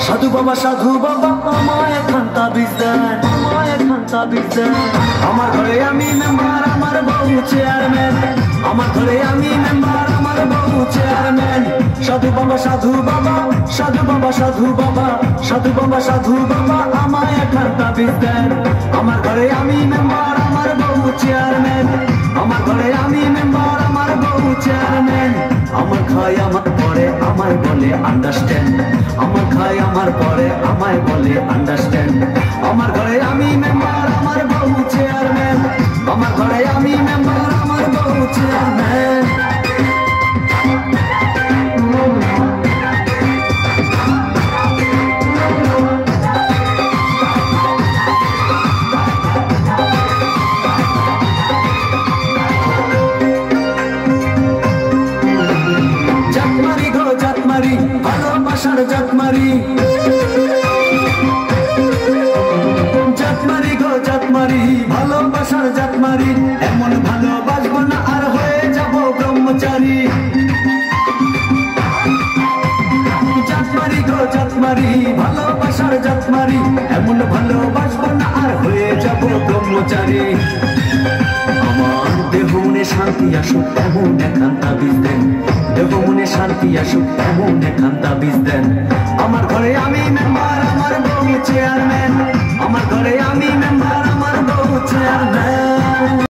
সাধু বাবা আমায় একখান তাবিজ দেন, আমায় একখান তাবিজ দেন। আমার ঘরে আমি মেম্বার, আমার বউ চেয়ারম্যান। আমার ঘরে আমি মেম্বার, আমার বউ চেয়ারম্যান। সাধু বাবা সাধু বাবা, সাধু বাবা সাধু বাবা, সাধু বাবা সাধু বাবা আমায় একখান তাবিজ দেন। আমার ঘরে আমি মেম্বার, আমার বউ চেয়ারম্যান। আমার ঘরে আমি মেম্বার, আমার বউ চেয়ারম্যান। আমার খায় আমার পরে আমায় বলে আন্ডারস্ট্যান্ড। আমার খায় আমার পরে আমায় বলে আন্ডারস্ট্যান্ড। আমার ঘরে আমি মেম্বার, আমার বউ চেয়ারম্যান। আমার ঘরে আমি মেম্বার, আমার বউ চেয়ারম্যান। ভালোবাসার জাতমারি, জাতমারি গো জাতমারি, ভালোবাসার জাতমারি। এমন ভালোবাসবো না আর হয়ে যাব ব্রহ্মচারী। জাতমারি গো জাতমারি, ভালোবাসার জাতমারি। এমন ভালোবাসবো না আর হয়ে যাব ব্রহ্মচারী। আমার দেহ মনে শান্তি আসুক এমন একখান তাবিজ দেন। দেহ মনে শান্তি আসুক এমন একখান তাবিজ দেন। আমার ঘরে আমি মেম্বার, আমার বউ চেয়ারম্যান। আমার ঘরে আমি মেম্বার, আমার বউ চেয়ারম্যান।